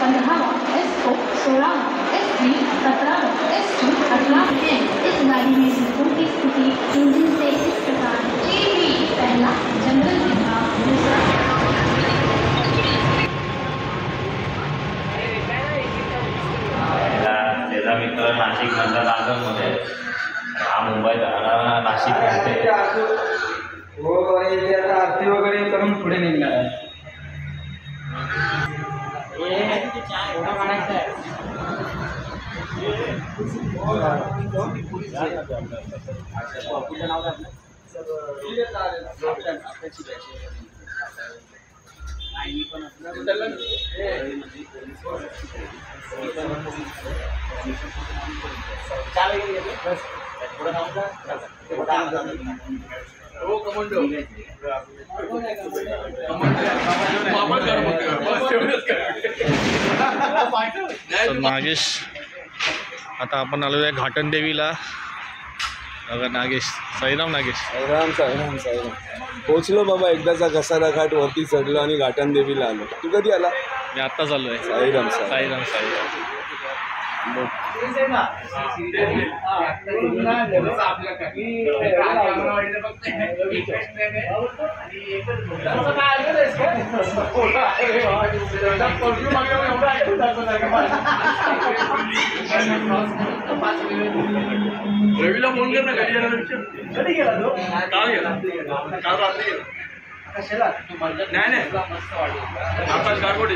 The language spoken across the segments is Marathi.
15वां S2 16वां S3 17वां S2 18वां है। इस गाड़ी में सीटों की स्थिति इंजन से इस प्रकार है। पहला जनरल विभाग, दूसरा त्याचा मित्र नाशिक मधला दादरमध्ये, हा मुंबईत राहणारा नाशिक मध्ये हो. आता आरती वगैरे करून पुढे निघणार आहे. नागेश, आता आपण आलो आहे घाटन देवीला. बघा नागेश, साईराम नागेश. साईराम साईराम साईराम. पोचलो बाबा, एकदाचा कसारा घाट वरती चढलो आणि घाटन देवीला आलो. तू कधी आला? मी आत्ताच आलो आहे. साईराम साईराम साईराम. रवीला फोन कर ना, गाडी कधी गेला तो? काल गेला, काल रात्री गेला. कशाला? नाही नाही, आकाश गारगोडे.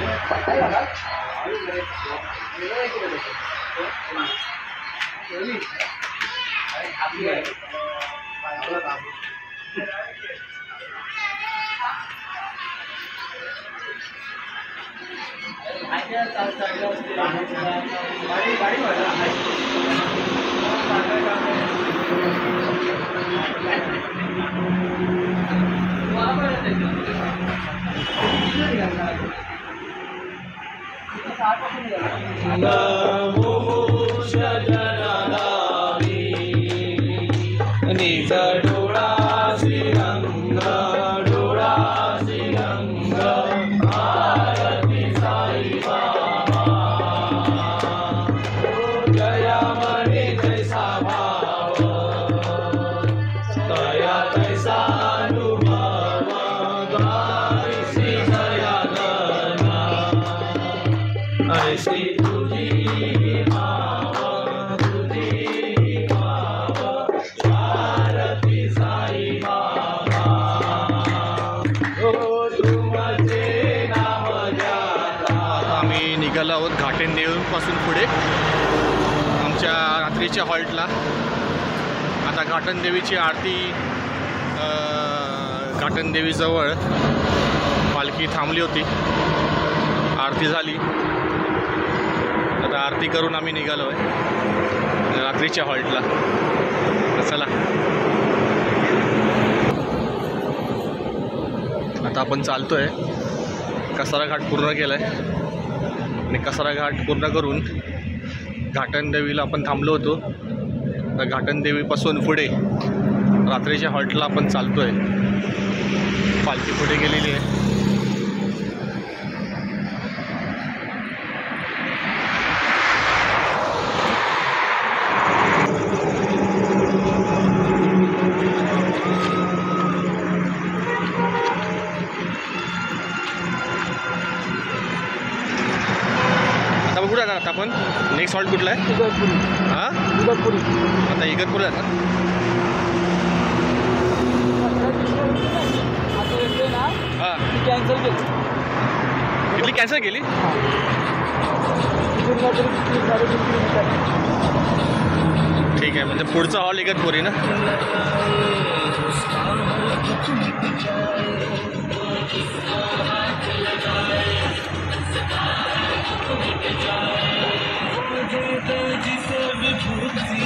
आम्ही निघालो आहोत घाटन देवीपासून पुढे आमच्या रात्रीच्या हॉल्टला. आता घाटन देवीची आरती, घाटन देवीजवळ पालखी थांबली होती, आरती झाली. आता आरती करून आम्ही निघालो आहे रात्रीच्या हॉल्टला. चला आता आपण चालतो आहे. कसारा घाट पूर्ण केला आहे आणि कसारा घाट पूर्ण करून घाटन देवीला आपण थांबलो होतो. तर घाटन देवीपासून पुढे रात्रीच्या हॉल्टला आपण चालतो आहे. पालखी पुढे गेलेली आहे. आता कुठे जाणार आता आपण? नेक्स्ट हॉल्ट कुठला आहे? हां, आता इगतपुरी जाणार. हां, कॅन्सल केली. इथली कॅन्सल केली. ठीक आहे, म्हणजे पुढचा हॉल इगतपुरी ना.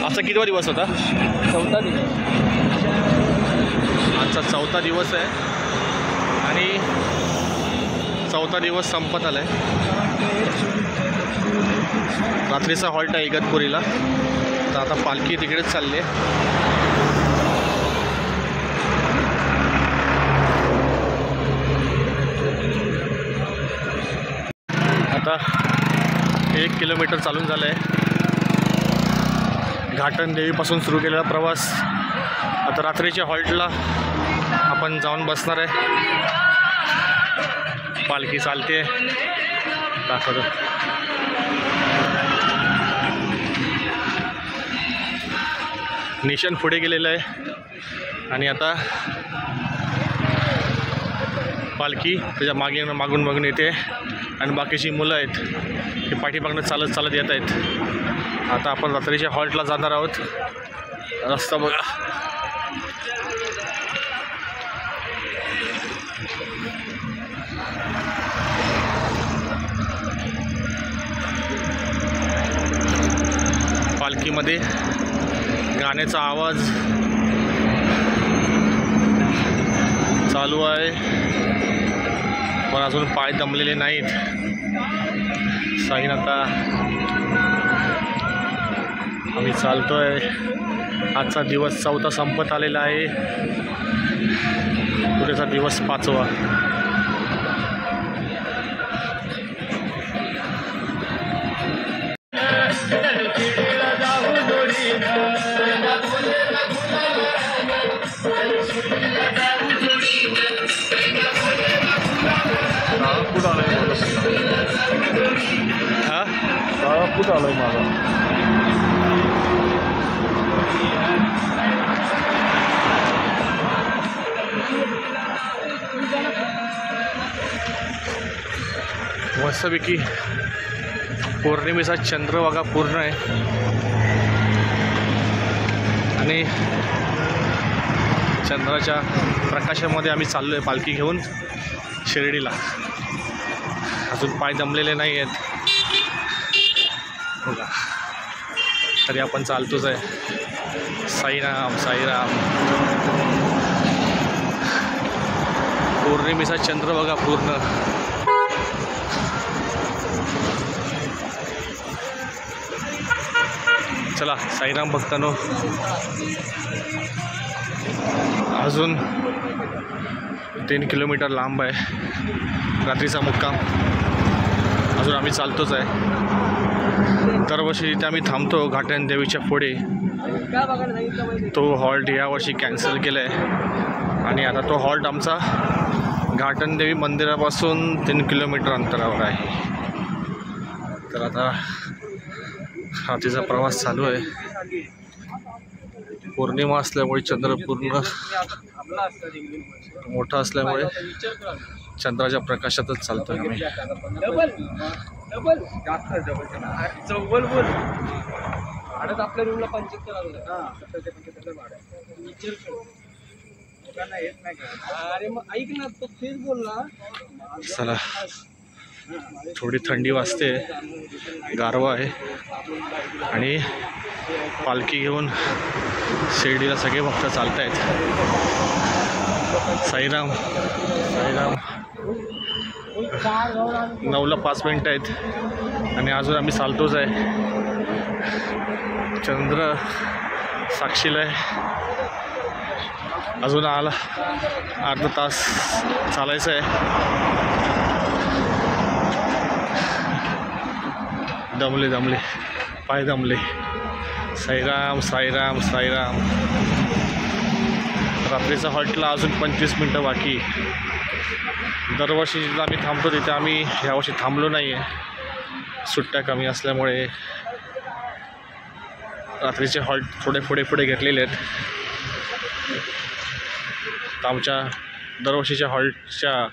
आजचा कितवा दिवस होता? चौथा दिवस. आजचा चौथा दिवस आहे आणि चौथा दिवस संपत आला आहे. रात्रीचा हॉल्ट आहे इगतपुरीला. तर आता पालखी तिकडेच चालली आहे. आता 1 किलोमीटर चालून झालं आहे. घाटन देवीपासून सुरू केलेला प्रवास आता रात्रीच्या हॉल्टला आपण जाऊन बसणार आहे. पालखी चालते दाखवतो. निशान पुढे गेलेलं आहे आणि आता पालखी त्याच्या मागून मागून येते आणि बाकीची मुलं आहेत ते पाठीमागनं चालत येत आहेत. आता आपण रात्रीच्या हॉल्टला जाणार आहोत. रस्ता बघा. पालखीमध्ये गाण्याचा आवाज चालू आहे पण अजून पाय दमलेले नाहीत. साईन आता आम्ही चालतोय. आजचा दिवस 4था संपत आलेला आहे. पुढचा दिवस 5वा. कुठं आलोय माझा मस्तपैकी पौर्णिमेचा चंद्र बघा पूर्ण आहे आणि चंद्राच्या प्रकाशामध्ये आम्ही चाललो आहे पालखी घेऊन शिर्डीला. अजून पाय दमलेले नाही आहेत बघा तरी आपण चालतोच आहे. साईराम साईराम. पौर्णिमेचा चंद्र बघा पूर्ण. चला साईराम भक्तांनो, अजून 3 किलोमीटर लांब आहे रात्रीचा मुक्काम. अजून आम्ही चालतोच आहे. दरवर्षी इथे आम्ही थांबतो घाटन देवीच्या पुढे. तो हॉल्ट यावर्षी कॅन्सल केला आहे आणि आता तो हॉल्ट आमचा घाटन देवी मंदिरापासून 3 किलोमीटर अंतरावर आहे. तर आता रात्रीचा प्रवास चालू आहे. पौर्णिमा असल्यामुळे चंद्र पूर्ण मोठा असल्यामुळे चंद्राच्या प्रकाशातच चालतोय आम्ही. आपल्या रूमला 75 अरे मग ऐक ना, तो तेच बोलला. चला थोडी थंडी वाजते, गारवा आहे आणि पालखी घेऊन शिर्डीला सगळे भक्त चालत आहेत. साईराम साईराम. 9ला 5 मिनिटं आहेत आणि अजून आम्ही चालतोच आहे. चंद्र साक्षीला आहे. अजून आला अर्धा तास चालायचं आहे. दमले पाय दमले. साईराम साईराम साईराम. रात्रीचा हॉल्टला अजून 25 मिनटं बाकी. दरवर्षी जिथं आम्ही थांबतो तिथे आम्ही ह्यावर्षी थांबलो नाही आहे. सुट्ट्या कमी असल्यामुळे रात्रीचे हॉल्ट थोडे पुढे घेतलेले आहेत. तर आमच्या दरवर्षीच्या हॉल्टच्या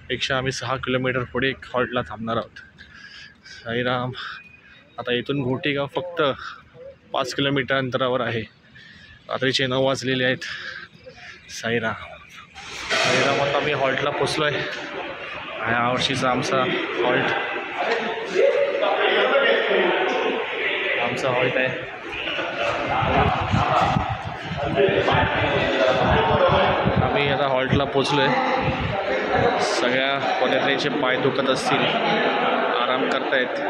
पेक्षा आम्ही 6 किलोमीटर पुढे एक हॉल्टला थांबणार आहोत. साईराम. आता इथून घोटीगाव फक्त 5 किलोमीटर अंतरावर आहे. रात्रीचे 9 वाजलेले आहेत. साईराम साईराम. आता आम्ही हॉल्टला पोचलो आहे. ह्या वर्षीचा आमचा हॉल्ट आहे. आम्ही आता हॉल्टला पोचलो आहे. सगळ्या पदयात्रेचे पाय दुखत असतील, आराम करतायत.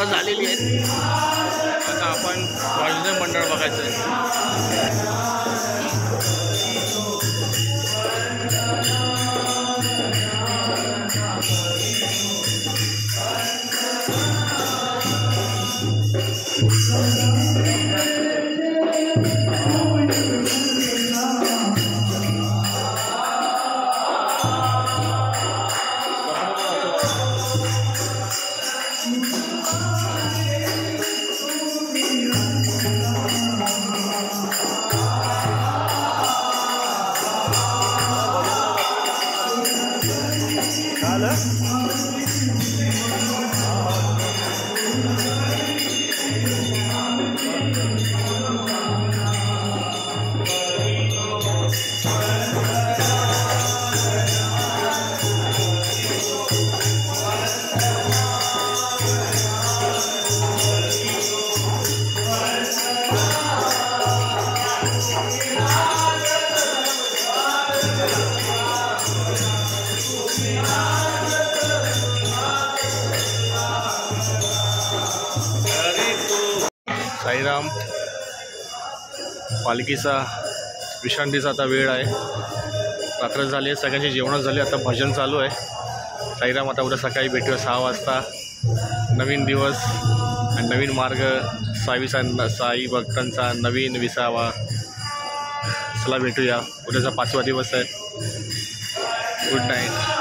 सुरुवात झालेली आहे. आता आपण भजन मंडळ बघायचं आहे. साईराम पालखीचा विश्रांतीचा आता वेळ आहे. रात्र झाली आहे, सगळ्यांची जेवणं झाली. आता भजन चालू आहे. साईराम, आता उद्या सकाळी भेटूया 6 वाजता. नवीन दिवस आणि नवीन मार्ग, साई भक्तांचा नवीन विसावा. चला भेटूया. उद्याचा 5वा दिवस आहे. Good night.